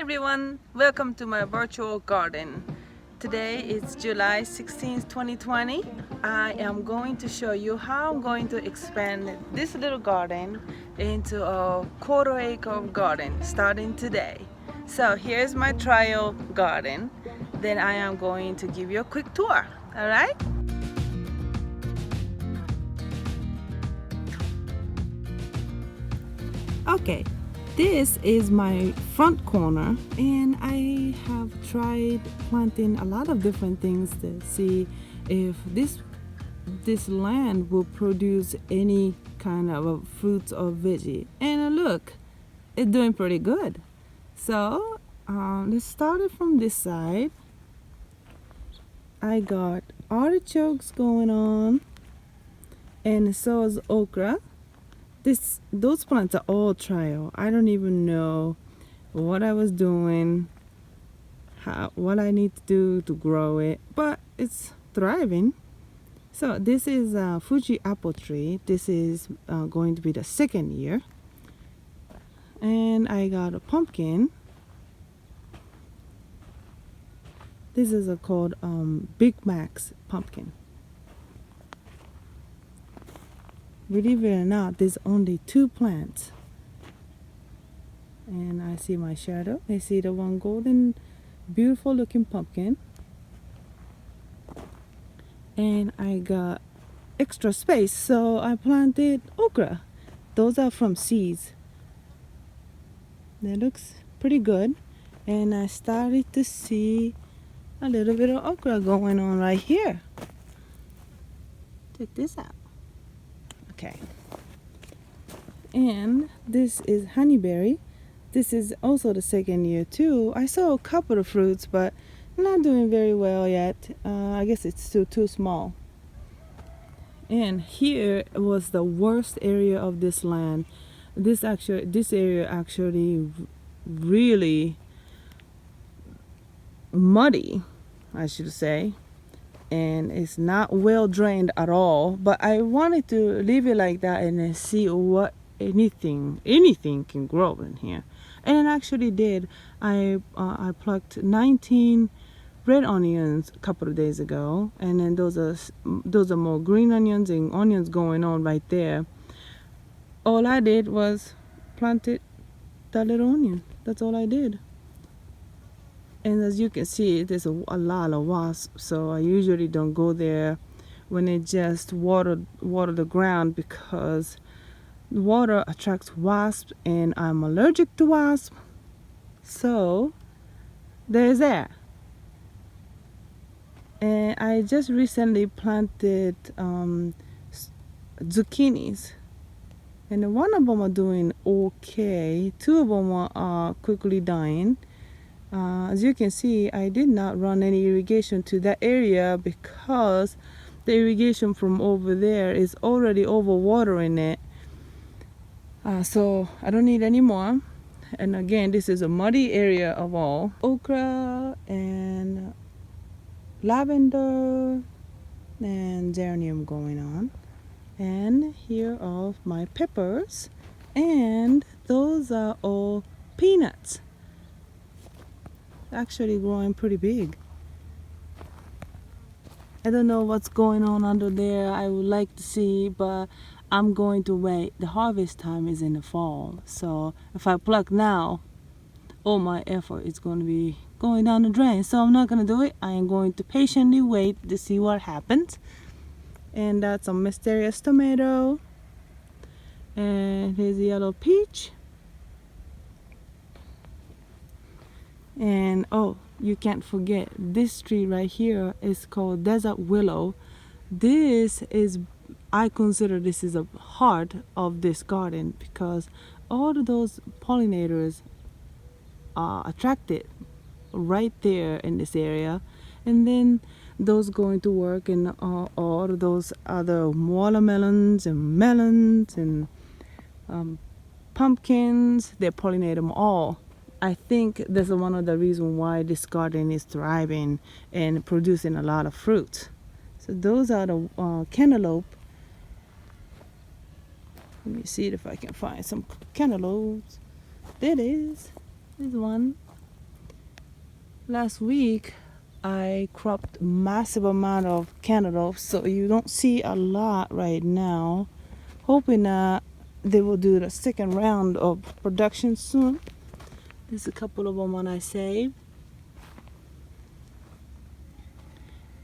everyone, welcome to my virtual garden. Today is July 16th, 2020. I am going to show you how I'm going to expand this little garden into a quarter-acre garden starting today. So here's my trial garden. Then I am going to give you a quick tour, all right? Okay. This is my front corner, and I have tried planting a lot of different things to see if this land will produce any kind of fruits or veggie. And look, it's doing pretty good. So let's start it from this side. I got artichokes going on, and so is okra. Those plants are all trial. I don't even know what I was doing, what I need to do to grow it, but it's thriving. So this is a Fuji apple tree. This is going to be the second year. And I got a pumpkin. This is called Big Mac's pumpkin. Believe it or not, there's only 2 plants. And I see my shadow. I see the one golden, beautiful looking pumpkin. And I got extra space, so I planted okra. Those are from seeds. That looks pretty good. And I started to see a little bit of okra going on right here. Check this out. Okay, and this is honeyberry. This is also the second year too. I saw a couple of fruits, but not doing very well yet. I guess it's still too small. And here was the worst area of this land. This area actually really muddy, I should say. And it's not well drained at all, but I wanted to leave it like that and then see what anything can grow in here. And it actually did. I plucked 19 red onions a couple of days ago, and then those are more green onions and onions going on right there. All I did was planted that little onion. That's all I did. And as you can see, there's a lot of wasps, so I usually don't go there when it just water the ground, because water attracts wasps and I'm allergic to wasps. So there's that. And I just recently planted zucchinis, and one of them are doing okay. 2 of them are quickly dying. As you can see, I did not run any irrigation to that area because the irrigation from over there is already overwatering it. So I don't need any more. And again, this is a muddy area of all. Okra and lavender and geranium going on. And here are my peppers. And those are all peanuts. Actually growing pretty big. I don't know what's going on under there. I would like to see, but I'm going to wait. The harvest time is in the fall, so if I pluck now, all my effort is going to be going down the drain. So I'm not going to do it. I am going to patiently wait to see what happens. And that's a mysterious tomato, and here's a yellow peach. And oh, you can't forget, this tree right here is called desert willow. I consider this is a heart of this garden, because all of those pollinators are attracted right there in this area, and then those going to work in all of those other watermelons and melons and pumpkins. They pollinate them all. I think that's one of the reasons why this garden is thriving and producing a lot of fruit. So those are the cantaloupe. Let me see if I can find some cantaloupes. There it is. There's one. last week I cropped massive amount of cantaloupes, so you don't see a lot right now. Hoping they will do the second round of production soon. There's a couple of them when I saved.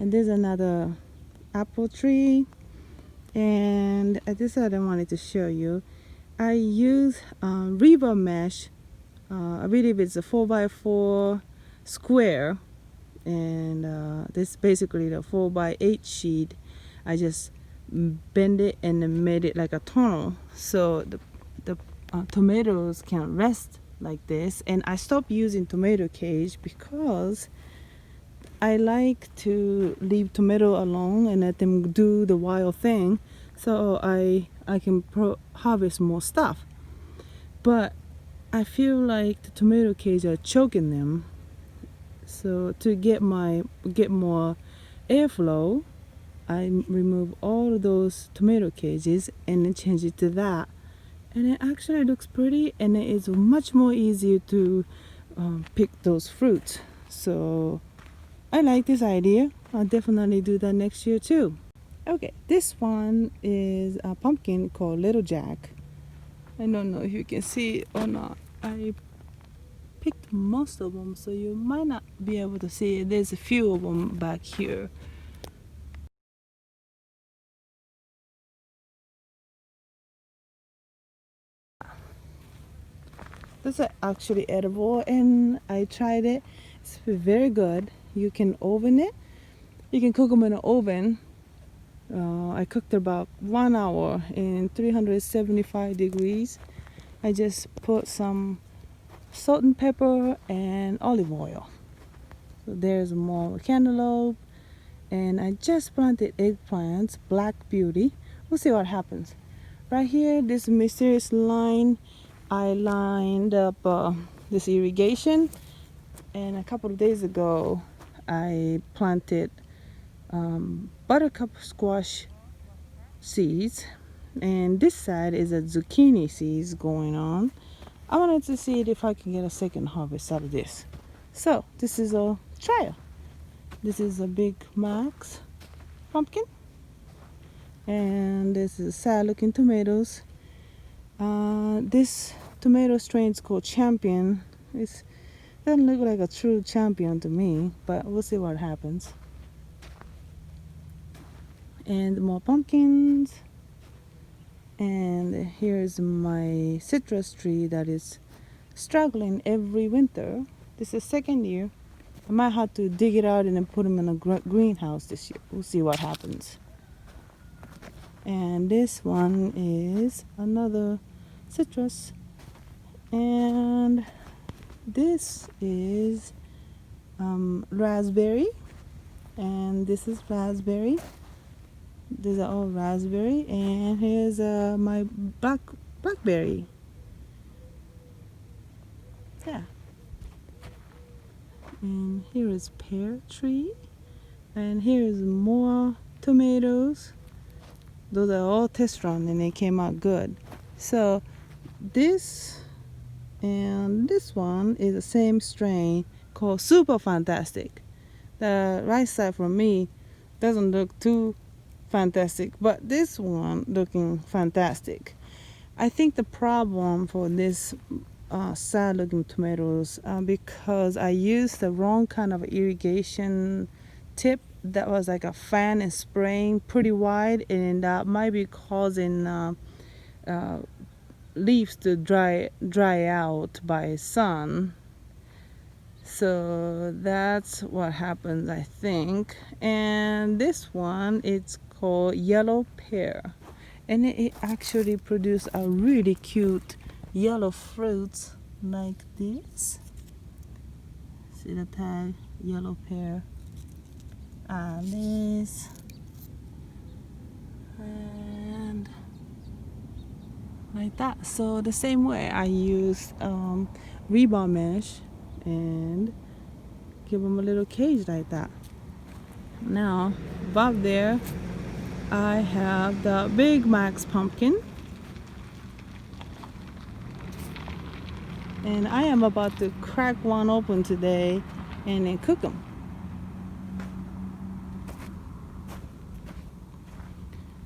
And there's another apple tree. And I decided I wanted to show you. I use rebar mesh. I believe it's a 4x4 square. And this is basically the 4x8 sheet. I just bend it and made it like a tunnel. So the tomatoes can rest like this. And I stopped using tomato cage because I like to leave tomato alone and let them do the wild thing, so I can harvest more stuff. But I feel like the tomato cage are choking them. So to get more airflow, I remove all of those tomato cages and then change it to that. And it actually looks pretty, and it is much more easier to pick those fruits. So I like this idea. I'll definitely do that next year too. Okay, this one is a pumpkin called Lil Jack. I don't know if you can see it or not. I picked most of them, so you might not be able to see it. There's a few of them back here. This is actually edible, and I tried it. It's very good. You can oven it. You can cook them in an oven. I cooked about 1 hour in 375 degrees. I just put some salt and pepper and olive oil. So there's more cantaloupe, and I just planted eggplants, Black Beauty. We'll see what happens. Right here, this mysterious line, I lined up this irrigation, and a couple of days ago I planted buttercup squash seeds, and this side is a zucchini seeds going on. I wanted to see if I can get a second harvest out of this. So this is a trial. This is a Big Max pumpkin, and this is sad looking tomatoes. This tomato strain is called Champion. It doesn't look like a true champion to me, but we'll see what happens. And more pumpkins. And here's my citrus tree that is struggling every winter. This is second year. I might have to dig it out and then put them in a greenhouse this year. We'll see what happens. And this one is another citrus. And this is raspberry. And this is raspberry. These are all raspberry. And here's my blackberry. Yeah. And here is Pear Tree. And here is more tomatoes. Those are all test run and they came out good. So this and this one is the same strain called Super Fantastic. The right side for me doesn't look too fantastic, but this one looking fantastic. I think the problem for this sad looking tomatoes because I used the wrong kind of irrigation tip that was like a fan and spraying pretty wide, and that might be causing leaves to dry out by sun. So that's what happens, I think. And this one, it's called Yellow Pear, and it actually produced a really cute yellow fruits like this. See the tag, Yellow Pear. This and like that. So the same way I used rebar mesh and give them a little cage like that. Now above there I have the Big Max pumpkin, and I am about to crack one open today and then cook them.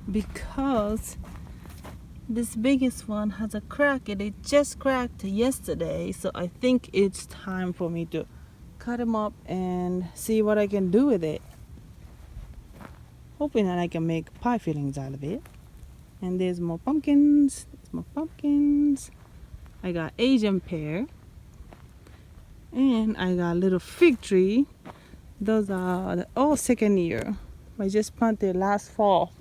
Because this biggest one has a crack and it just cracked yesterday, so I think it's time for me to cut them up and see what I can do with it. Hoping that I can make pie fillings out of it. And there's more pumpkins. There's more pumpkins. I got Asian pear. And I got a little fig tree. Those are all second year. I just planted last fall.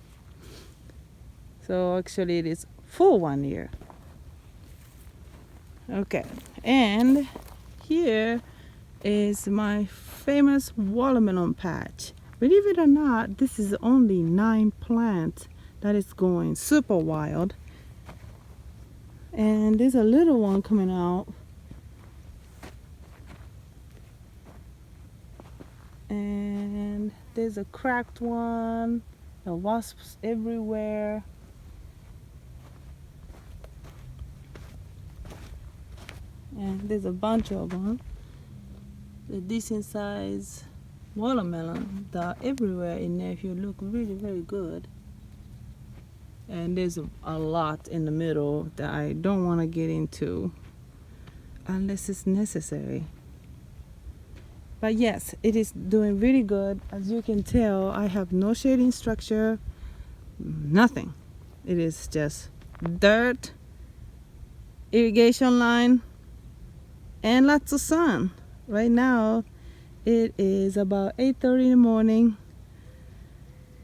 So actually it is full 1 year. Okay, and here is my famous watermelon patch. Believe it or not, this is only 9 plants that is going super wild. And there's a little one coming out. And there's a cracked one. The wasps everywhere. And there's a bunch of them. The decent size watermelon that are everywhere in there if you look really very good. And there's a lot in the middle that I don't want to get into unless it's necessary. But yes, it is doing really good. As you can tell, I have no shading structure, nothing. It is just dirt, irrigation line, and lots of sun. Right now it is about 8:30 in the morning.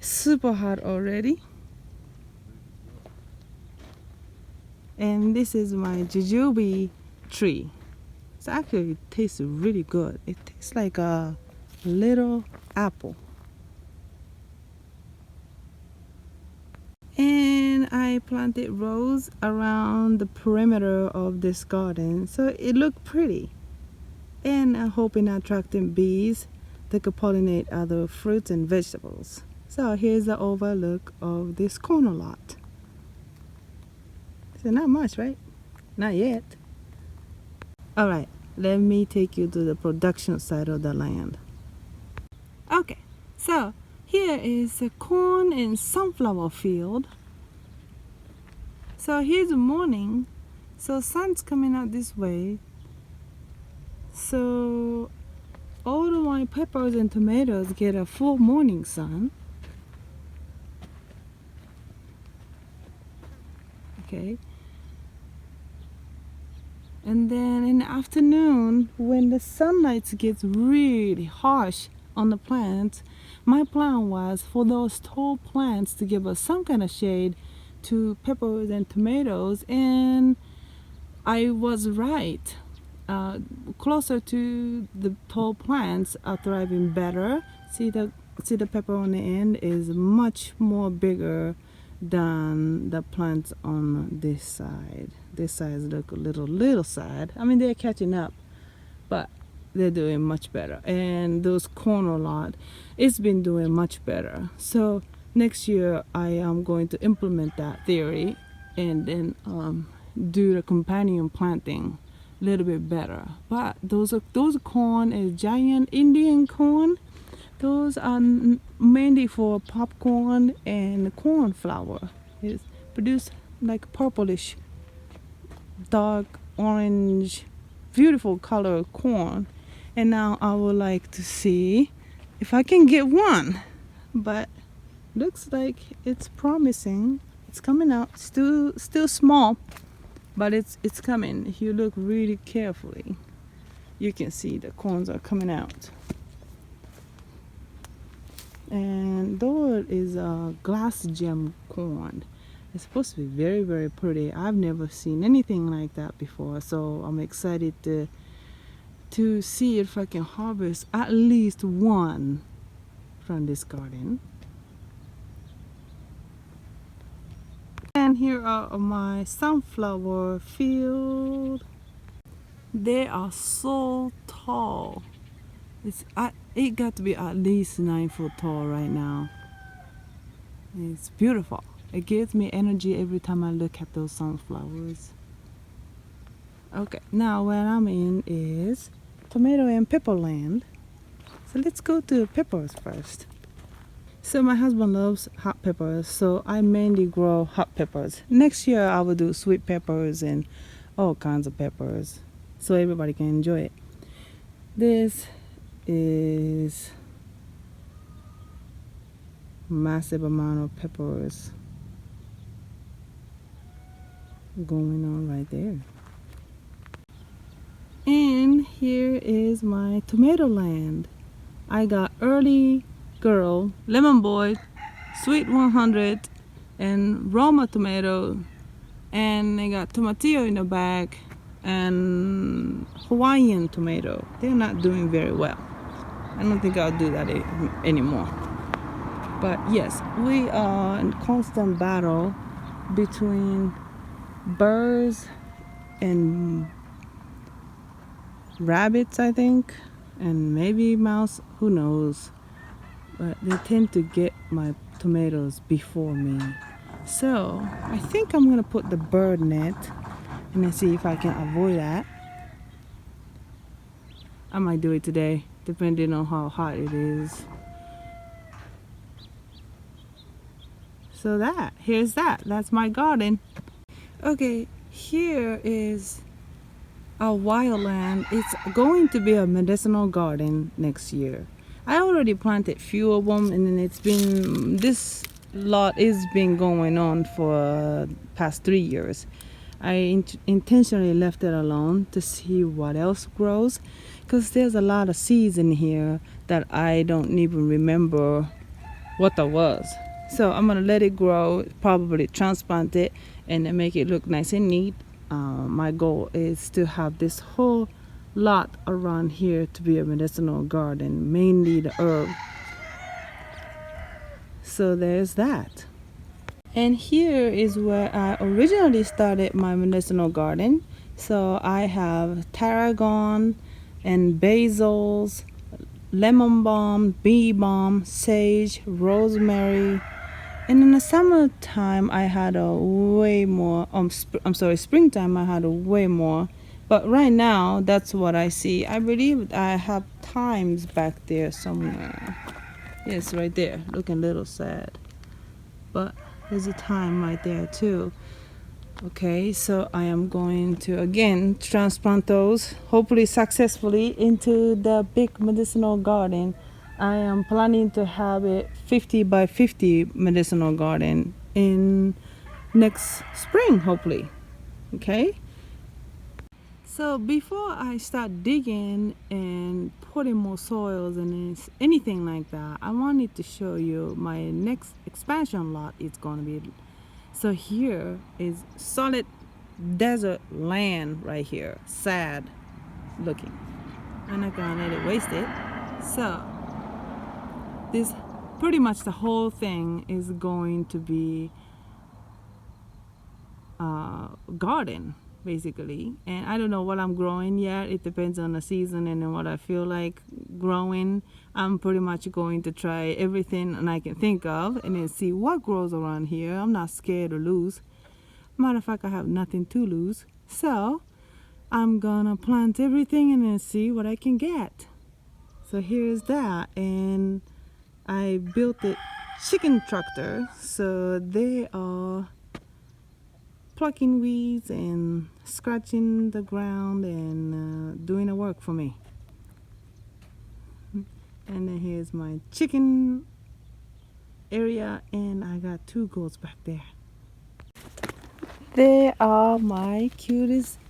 Super hot already. And this is my Jujube tree. It actually tastes really good. It tastes like a little apple. And I planted rose around the perimeter of this garden, so it looked pretty. And I'm hoping attracting bees that could pollinate other fruits and vegetables. So here's the overlook of this corner lot. So not much, right? Not yet. Alright, let me take you to the production side of the land. Okay, so here is a corn and sunflower field. So here's the morning. So sun's coming out this way. So all of my peppers and tomatoes get a full morning sun. Okay. And then in the afternoon, when the sunlight gets really harsh on the plants, my plan was for those tall plants to give us some kind of shade to peppers and tomatoes, and I was right. Closer to the tall plants are thriving better. See the pepper on the end is much more bigger than the plants on this side. This side look a little sad. I mean, they're catching up, but they're doing much better. And those corner lot, it's been doing much better. So next year I am going to implement that theory and then do the companion planting a little bit better. But those corn is giant Indian corn. Those are mainly for popcorn and corn flour. It's produced like purplish, dark orange, beautiful color corn. And now I would like to see if I can get one. But looks like it's promising. It's coming out. Still small, but it's coming. If you look really carefully, you can see the corns are coming out. And though it is a glass gem corn, it's supposed to be very, very pretty. I've never seen anything like that before, so I'm excited to see if I can harvest at least one from this garden. And here are my sunflower field. They are so tall. It got to be at least 9 foot tall right now. It's beautiful. It gives me energy every time I look at those sunflowers. Okay, now where I'm in is tomato and pepper land. So let's go to peppers first. So my husband loves hot peppers, so I mainly grow hot peppers. Next year I will do sweet peppers and all kinds of peppers so everybody can enjoy it. This is massive amount of peppers going on right there. And here is my tomato land. I got Early Girl, Lemon Boy, Sweet 100, and Roma tomato, and I got Tomatillo in the back, and Hawaiian tomato. They're not doing very well. I don't think I'll do that anymore. But yes, we are in constant battle between birds and rabbits, I think, and maybe mouse, who knows. But they tend to get my tomatoes before me. So I think I'm gonna put the bird net and then see if I can avoid that. I might do it today, depending on how hot it is. So that's my garden. Okay, here is our wildland. It's going to be a medicinal garden next year. I already planted few of them, and then this lot is been going on for past 3 years. I intentionally left it alone to see what else grows, because there's a lot of seeds in here that I don't even remember what that was. So I'm gonna let it grow, probably transplant it, and then make it look nice and neat. My goal is to have this whole lot around here to be a medicinal garden, mainly the herb. So there's that. And here is where I originally started my medicinal garden. So I have tarragon and basils, lemon balm, bee balm, sage, rosemary. And in the summertime I had a way more, springtime I had a way more. But right now, that's what I see. I believe I have thymes back there somewhere. Yes, right there, looking a little sad. But there's a thyme right there too. Okay, so I am going to again transplant those, hopefully successfully, into the big medicinal garden. I am planning to have a 50 by 50 medicinal garden in next spring, hopefully. Okay. So before I start digging and putting more soils and anything like that, I wanted to show you my next expansion lot is going to be. So here is solid desert land right here, sad looking. I'm not gonna let it waste it. So this pretty much the whole thing is going to be garden basically, and I don't know what I'm growing yet. It depends on the season and then what I feel like growing. I'm pretty much going to try everything and I can think of and then see what grows around here. I'm not scared to lose. Matter of fact, I have nothing to lose, so I'm gonna plant everything and then see what I can get. So here's that, and I built a chicken tractor, so they are plucking weeds and scratching the ground and doing the work for me. And then here's my chicken area, and I got 2 goats back there. They are my cutest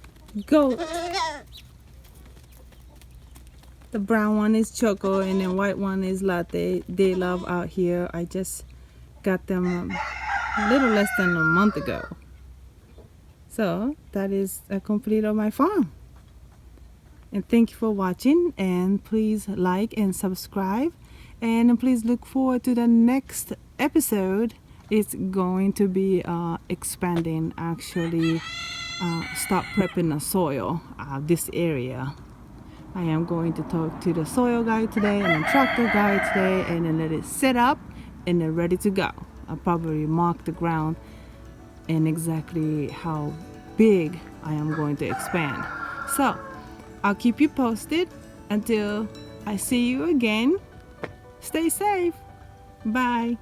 goats. The brown one is Choco and the white one is Latte. They love out here. I just got them a little less than a month ago. So that is a complete of my farm. And thank you for watching, and please like and subscribe, and please look forward to the next episode. It's going to be expanding, actually start prepping the soil this area. I am going to talk to the soil guy today and the tractor guy today, and then let it set up and then ready to go. I'll probably mark the ground and exactly how big I am going to expand. So I'll keep you posted until I see you again. Stay safe. Bye.